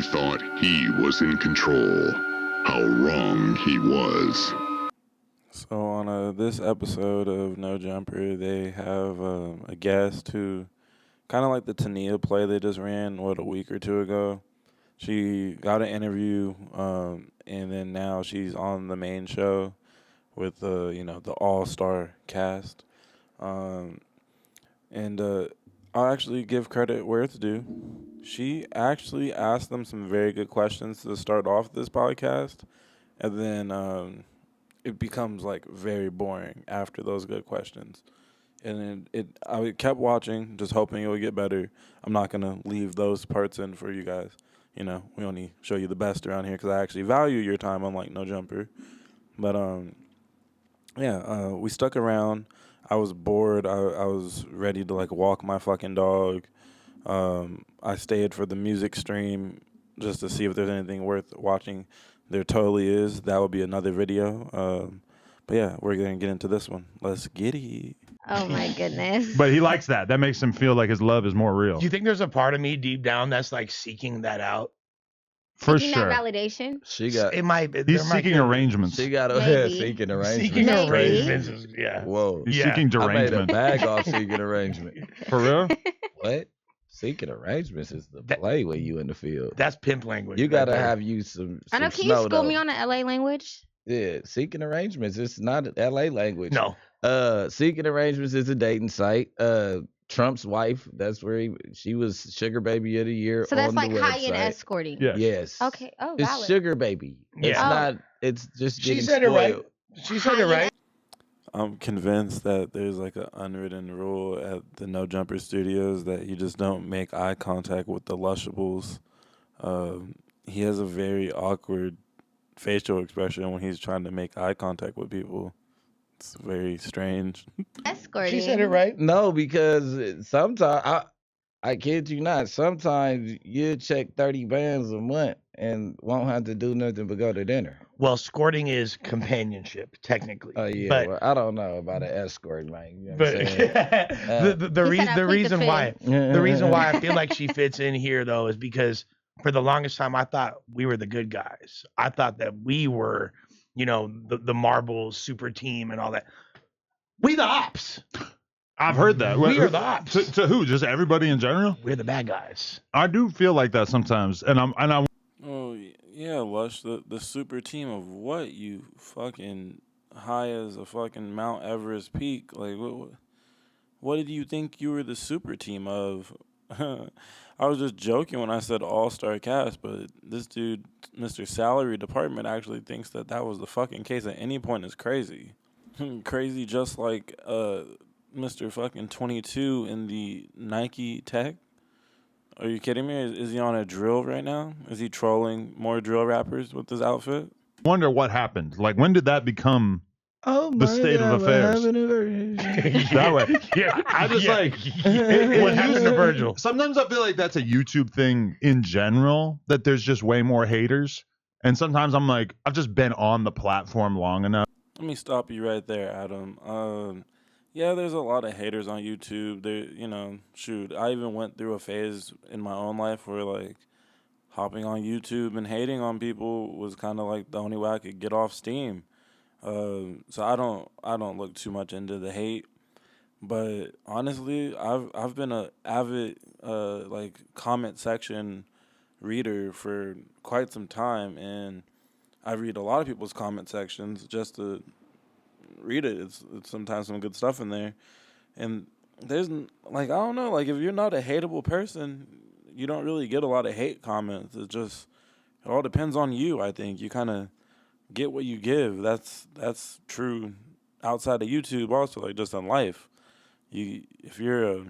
thought he was in control. How wrong he was. So on this episode of No Jumper, they have a guest who, kind of like the Tania play they just ran, a week or two ago. She got an interview, and then now she's on the main show with the all-star cast. And I'll actually give credit where it's due. She actually asked them some very good questions to start off this podcast, and then it becomes like very boring after those good questions. And I kept watching, just hoping it would get better. I'm not gonna leave those parts in for you guys. We only show you the best around here because I actually value your time, unlike No Jumper. But we stuck around. I was bored. I was ready to walk my fucking dog. I stayed for the music stream just to see if there's anything worth watching. There totally is. That would be another video. But yeah, we're gonna get into this one. Let's get it. Oh my goodness. But he likes that. That makes him feel like his love is more real. Do you think there's a part of me deep down that's seeking that out? For Seeking sure. that validation? He's seeking arrangements. She got seeking arrangements. Seeking arrangements. Yeah. Whoa. He's seeking derangement. I made a bag off seeking arrangement. For real? What? Seeking arrangements is the play when you in the field. That's pimp language. You gotta have you some. I know. Can you school me on the LA language? Yeah, seeking arrangements. It's not an LA language. No. Seeking arrangements is a dating site. Trump's wife, that's where she was sugar baby of the year. So that's on like the high-end website. escorting. Yeah. Yes. Okay. Oh, It's valid. sugar baby. Yeah. It's not. It's just She getting said it right. spoiled. She said it right. I'm convinced that there's an unwritten rule at the No Jumper Studios that you just don't make eye contact with the Lushables. He has a very awkward facial expression when he's trying to make eye contact with people. It's very strange. Escorting. She said it right. No, because sometimes I kid you not. Sometimes you check 30 bands a month and won't have to do nothing but go to dinner. Well, escorting is companionship, technically. Oh yeah, But, well, I don't know about an escort, man. You know what but I'm saying? the reason why I feel like she fits in here though is because for the longest time I thought we were the good guys. I thought that we were, the Marble super team and all that. We the ops. I've heard that. We are the ops. To who? Just everybody in general? We're the bad guys. I do feel like that sometimes, and I. Oh yeah, Lush, the super team of what? You fucking high as a fucking Mount Everest peak. Like what did you think you were the super team of? I was just joking when I said all-star cast, but this dude, Mr. Salary Department, actually thinks that was the fucking case at any point is crazy. Crazy just like Mr. fucking 22 in the Nike Tech. Are you kidding me? Is he on a drill right now? Is he trolling more drill rappers with his outfit? Wonder what happened. When did that become the state of affairs? That way. Yeah. I just What happened to Virgil? Sometimes I feel like that's a YouTube thing in general, that there's just way more haters. And sometimes I'm like, I've just been on the platform long enough. Let me stop you right there, Adam. Yeah, there's a lot of haters on YouTube. There, I even went through a phase in my own life where hopping on YouTube and hating on people was kind of the only way I could get off steam. So I don't look too much into the hate, but honestly, I've been a avid comment section reader for quite some time, and I read a lot of people's comment sections just to read it. It's sometimes some good stuff in there, and there's I don't know, if you're not a hateable person, you don't really get a lot of hate comments. It all depends on you. I think you kind of get what you give. That's true outside of YouTube also, just in life. If you're a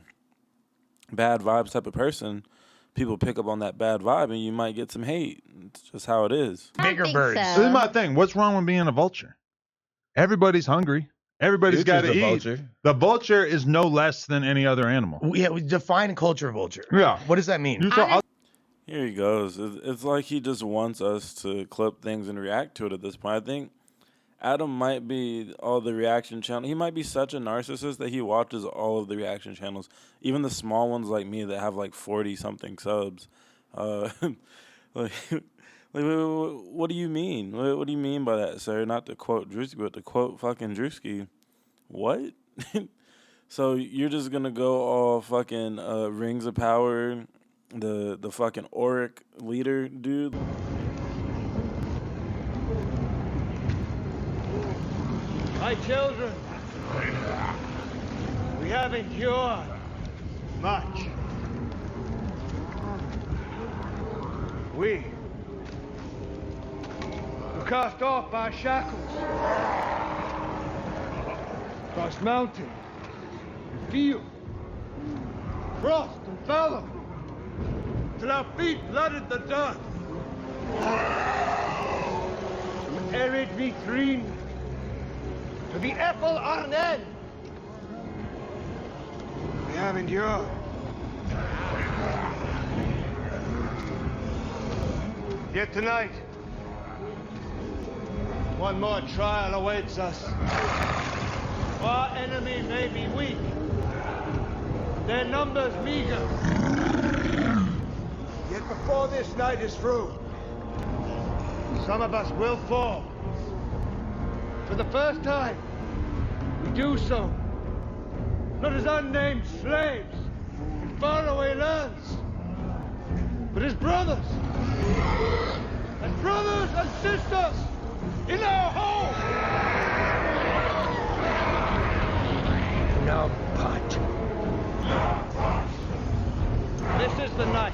bad vibes type of person, people pick up on that bad vibe and you might get some hate. It's just how it is. Bigger birds. So. This is my thing. What's wrong with being a vulture? Everybody's hungry. Everybody's got to eat. Vulture. The vulture is no less than any other animal. We define culture vulture. Yeah. What does that mean? Here he goes. It's like he just wants us to clip things and react to it at this point. I think Adam might be all the reaction channel. He might be such a narcissist that he watches all of the reaction channels, even the small ones like me that have 40-something subs. Like, what do you mean? What do you mean by that, sir? Not to quote Drewski, but to quote fucking Drewski. What? So you're just gonna go all fucking Rings of Power, the fucking Auric leader, dude? My children, we have endured much. We cast off our shackles, crossed mountain and field, frost and fallow, till our feet blooded the dirt. From arid Vitrine to the Ethel Arnhem, we have endured. Yet tonight, one more trial awaits us. Our enemy may be weak, their numbers meager. Yet before this night is through, some of us will fall. For the first time, we do so, not as unnamed slaves in faraway lands, but as brothers and sisters in our home. Now, Pot. This is the night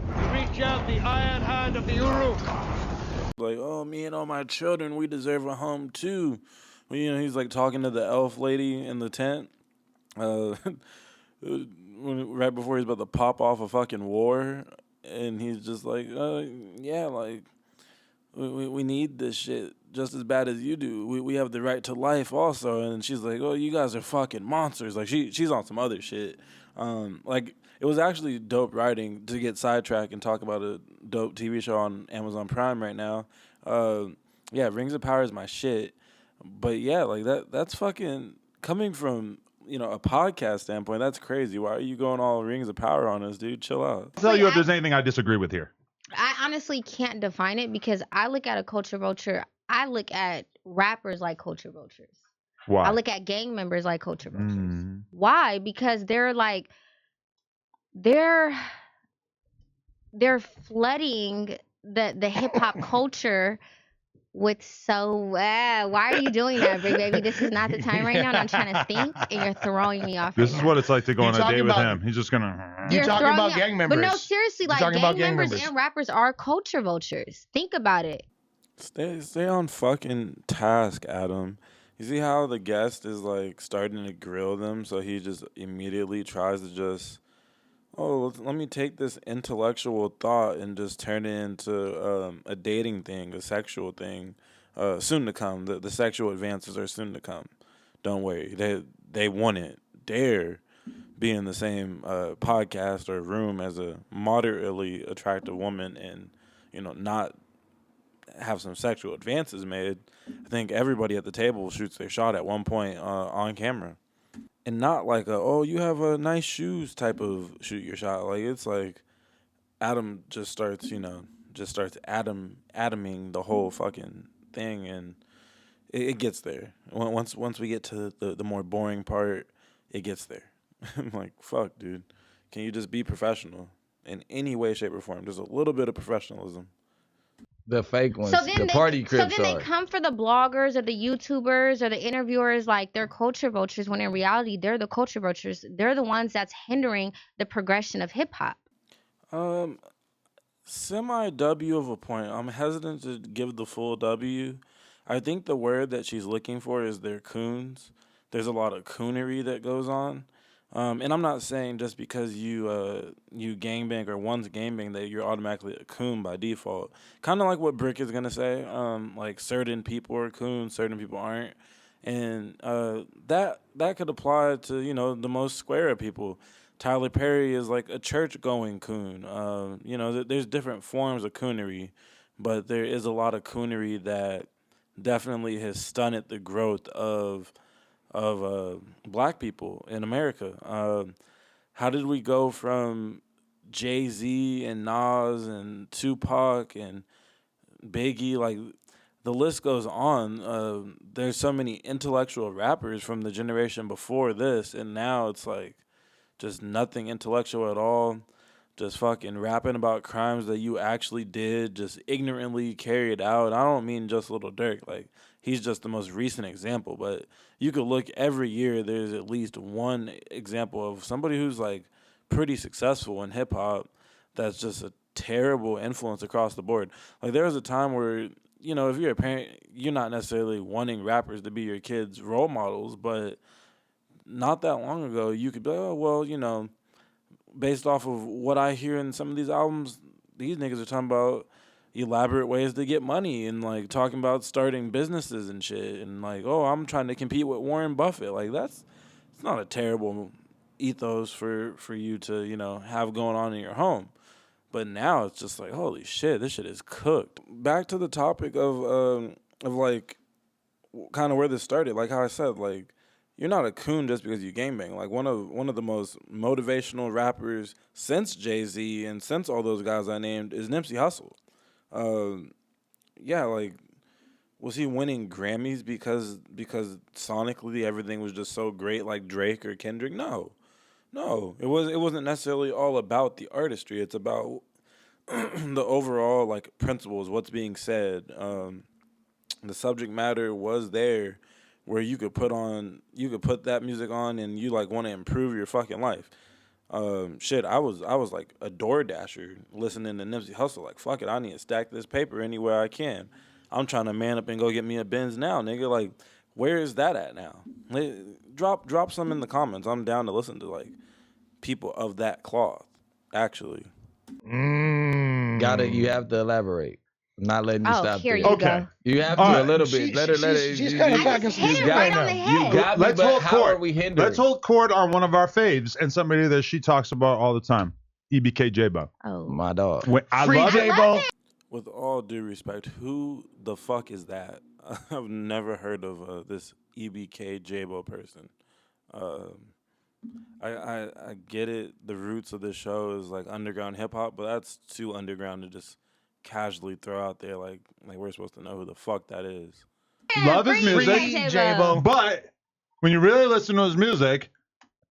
we reach out the iron hand of the Uru. Like, oh, me and all my children, we deserve a home too. Well, you know, he's like talking to the elf lady in the tent. Right before he's about to pop off a fucking war, and he's just like, yeah, like we need this shit just as bad as you do. We have the right to life also. And she's like, oh, you guys are fucking monsters. Like she's on some other shit. Like it was actually dope writing to get sidetracked and talk about a dope TV show on Amazon Prime right now. Yeah, Rings of Power is my shit. But yeah, like that's fucking coming from, you know, a podcast standpoint. That's crazy. Why are you going all Rings of Power on us, dude? Chill out. I'll tell you if there's anything I disagree with here. I honestly can't define it because I look at a culture vulture. I look at rappers like culture vultures. Why? I look at gang members like culture vultures. Why? Because they're like, they're flooding the hip hop culture with why are you doing that, big baby? This is not the time right now, and I'm trying to think, and you're throwing me off. This is what it's like to go on a date with about- him. He's just gonna. You're talking about gang members. But no, seriously, like gang members and rappers are culture vultures. Think about it. Stay on fucking task, Adam. You see how the guest is like starting to grill them, so he just immediately tries to just, let me take this intellectual thought and just turn it into a dating thing, a sexual thing, soon to come. The sexual advances are soon to come. Don't worry, they want it. Dare be in the same podcast or room as a moderately attractive woman and, you know, not have some sexual advances made. I think everybody at the table shoots their shot at one point on camera. And not like you have a nice shoes type of shoot your shot. Like it's like Adam just starts atoming the whole fucking thing, and it gets there. Once we get to the more boring part, it gets there. I'm like, fuck, dude. Can you just be professional in any way, shape, or form? Just a little bit of professionalism. The fake ones, the party crips So then they come for the bloggers or the YouTubers or the interviewers like they're culture vultures, when in reality they're the culture vultures. They're the ones that's hindering the progression of hip hop. Semi W of a point. I'm hesitant to give the full W. I think the word that she's looking for is they're coons. There's a lot of coonery that goes on. And I'm not saying just because you gangbang or one's gangbang that you're automatically a coon by default. Kind of like what Brick is gonna say. Like certain people are coons, certain people aren't, and that could apply to, you know, the most square of people. Tyler Perry is like a church-going coon. You know, there's different forms of coonery, but there is a lot of coonery that definitely has stunted the growth of black people in America. How did we go from Jay-Z and Nas and Tupac and Biggie, like the list goes on. There's so many intellectual rappers from the generation before this, and now it's like just nothing intellectual at all. Just fucking rapping about crimes that you actually did, just ignorantly carried out. I don't mean just Lil Durk. Like, he's just the most recent example, but you could look every year, there's at least one example of somebody who's like pretty successful in hip hop that's just a terrible influence across the board. Like, there was a time where, you know, if you're a parent, you're not necessarily wanting rappers to be your kids' role models, but not that long ago, you could be like, oh, well, you know, based off of what I hear in some of these albums, these niggas are talking about elaborate ways to get money and like talking about starting businesses and shit and like, oh, I'm trying to compete with Warren Buffett. Like, it's not a terrible ethos for you to, you know, have going on in your home. But now it's just like, holy shit, this shit is cooked. Back to the topic of like kind of where this started. Like how I said, like, you're not a coon just because you gangbang. Like one of the most motivational rappers since Jay-Z and since all those guys I named is Nipsey Hussle. Yeah, like, was he winning Grammys because sonically everything was just so great like Drake or Kendrick? No. It wasn't necessarily all about the artistry. It's about the overall like principles, what's being said. The subject matter was there where you could put that music on and you like want to improve your fucking life. Shit, I was like a DoorDasher listening to Nipsey Hussle. Like, fuck it, I need to stack this paper anywhere I can. I'm trying to man up and go get me a Benz now, nigga. Like, where is that at now? Like, drop some in the comments. I'm down to listen to like people of that cloth, actually. You have to elaborate. I'm not letting you stop here there. you go. You have to a little bit. Let her. She's kind of talking some shit right now. You got me, Let's but hold how court. are we hindering? Let's hold court on one of our faves and somebody that she talks about all the time. EBK J-Bo. Oh, My dog. I Free love it. J-Bo. With all due respect, who the fuck is that? I've never heard of this EBK J-Bo person. I get it. The roots of this show is like underground hip hop, but that's too underground to just casually throw out there. Like we're supposed to know who the fuck that is. Love his music, Free J-Bo. but when you really listen to his music,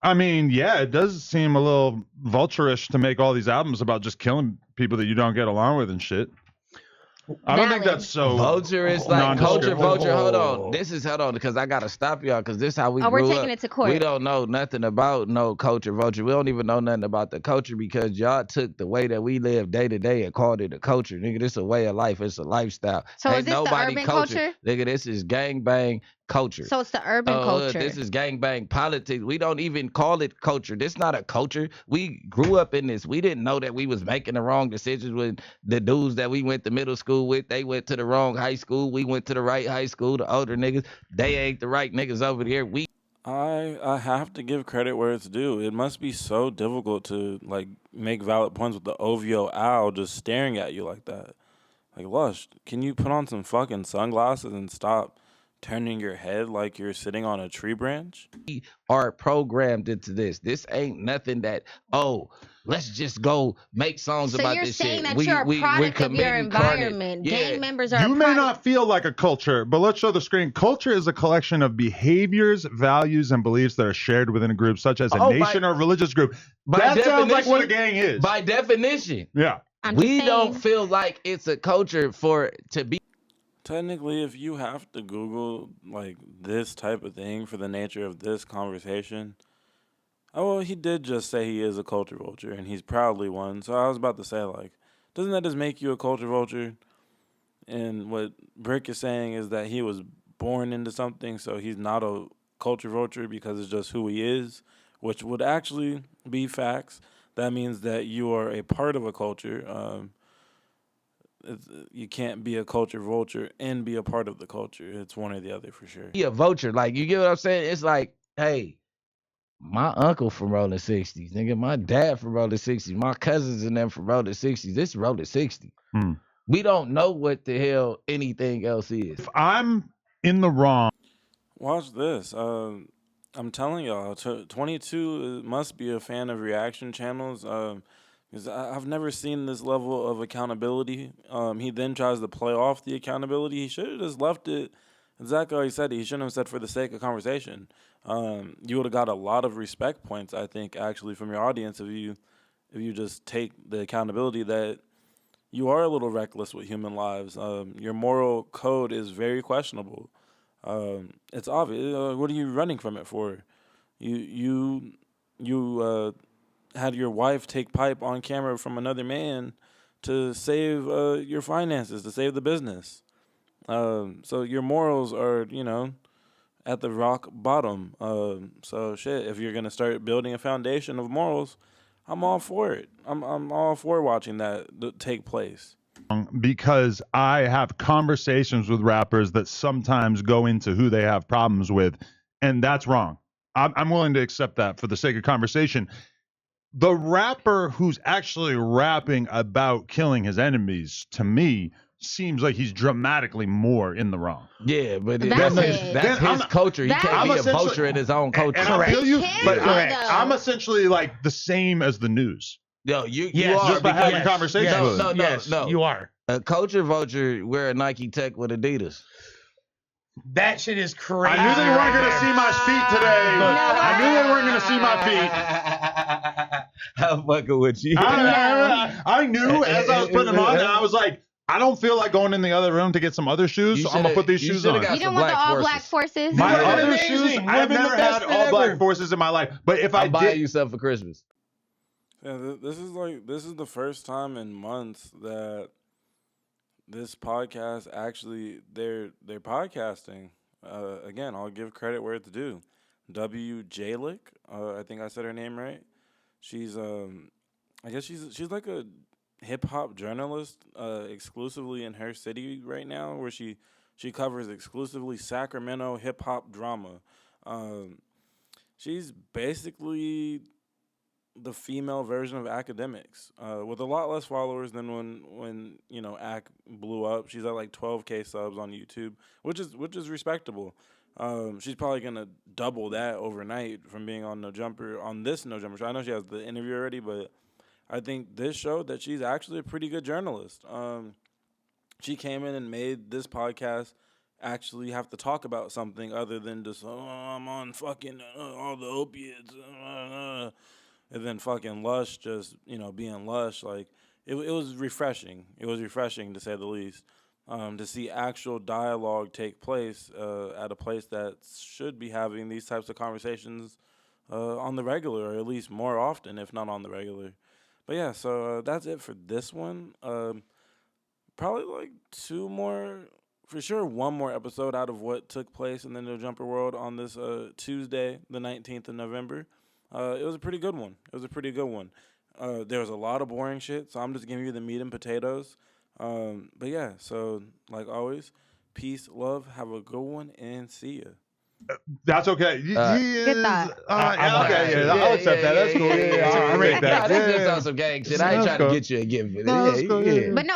I mean, yeah, it does seem a little vulture-ish to make all these albums about just killing people that you don't get along with and shit. I don't think Valid. that's so. Vulture is like culture. nondescript. Vulture. Hold on, because I gotta stop y'all because this is how we Oh, we're grew taking up. it to court. We don't know nothing about no culture. Vulture. We don't even know nothing about the culture because y'all took the way that we live day to day and called it a culture. Nigga, this is a way of life. It's a lifestyle. So Ain't is this the nobody urban culture? Nigga, this is gangbang culture. So it's the urban culture. This is gangbang politics. We don't even call it culture. This not a culture. We grew up in this. We didn't know that we was making the wrong decisions with the dudes that we went to middle school with. They went to the wrong high school. We went to the right high school. The older niggas, they ain't the right niggas over here. I have to give credit where it's due. It must be so difficult to like make valid points with the OVO owl just staring at you like that. Like, Lush, can you put on some fucking sunglasses and stop turning your head like you're sitting on a tree branch? Are programmed into this. This ain't nothing that, let's just go make songs So about you're this saying shit. that you're a product of your environment. Gang members are You a may product. not feel like a culture, but let's show the screen. Culture is a collection of behaviors, values, and beliefs that are shared within a group, such as a nation or religious group. That sounds like what a gang is. By definition. Yeah. We don't feel like it's a culture to be. Technically, if you have to Google like this type of thing for the nature of this conversation, well, he did just say he is a culture vulture, and he's proudly one. So I was about to say, like, doesn't that just make you a culture vulture? And what Brick is saying is that he was born into something, so he's not a culture vulture because it's just who he is, which would actually be facts. That means that you are a part of a culture. You can't be a culture vulture and be a part of the culture. It's one or the other for sure. Be a vulture. Like, you get what I'm saying? It's like, hey, my uncle from Rolling 60s, nigga. My dad from Rolling 60s. My cousins and them from Rolling 60s. This is Rolling 60. We don't know what the hell anything else is. If I'm in the wrong. Watch this. I'm telling y'all, 22 must be a fan of reaction channels. Because I've never seen this level of accountability. He then tries to play off the accountability. He should have just left it exactly how he said it. He shouldn't have said for the sake of conversation. You would have got a lot of respect points, I think, actually, from your audience if you just take the accountability that you are a little reckless with human lives. Your moral code is very questionable. It's obvious. What are you running from it for? You had your wife take pipe on camera from another man to save your finances, to save the business. So your morals are, at the rock bottom. So shit, if you're gonna start building a foundation of morals, I'm all for it. I'm all for watching that take place. Because I have conversations with rappers that sometimes go into who they have problems with, and that's wrong. I'm willing to accept that for the sake of conversation. The rapper who's actually rapping about killing his enemies, to me, seems like he's dramatically more in the wrong. Yeah, but That's that's his culture. He can't be a vulture in his own culture. And I feel you, but Correct. I'm essentially like the same as the news. Yo, you Yes, are just by because- having conversations with him. No. You are. A culture vulture wear a Nike Tech with Adidas. That shit is crazy. I knew they weren't going to see my feet today. I knew they weren't going to see my feet. I'm fucking with you. I knew as I was putting them on, and I was like, I don't feel like going in the other room to get some other shoes, You so I'm going to put these you shoes shoulda on. got You don't some want the black all black forces? My Would've been other amazing. shoes, Would've I've been the never best had fit all black ever. forces in my life. But if I I'm buying did, you something for Christmas. Yeah, this is the first time in months that this podcast actually they're podcasting. Again, I'll give credit where it's due. W. Jalick, I think I said her name right. She's I guess she's like a hip hop journalist, exclusively in her city right now, where she covers exclusively Sacramento hip hop drama. She's basically the female version of Akademiks, with a lot less followers than when Ak blew up. She's at like 12K subs on YouTube, which is respectable. She's probably gonna double that overnight from being on this No Jumper show. I know she has the interview already, but I think this showed that she's actually a pretty good journalist. She came in and made this podcast actually have to talk about something other than just I'm on fucking all the opiates. And then fucking Lush just, being Lush. Like, it was refreshing. It was refreshing, to say the least, to see actual dialogue take place at a place that should be having these types of conversations on the regular, or at least more often, if not on the regular. But yeah, so that's it for this one. Probably like two more, for sure one more episode out of what took place in the No Jumper world on this Tuesday, the 19th of November. It was a pretty good one. There was a lot of boring shit, so I'm just giving you the meat and potatoes. But yeah, so like always, peace, love, have a good one, and see ya. that's okay. Good thought. Okay, I'll accept that. That's cool. Yeah, I'll take that. This is on some gang shit. I ain't That's trying to cool. get you a gift. No, that's cool. Yeah. But no,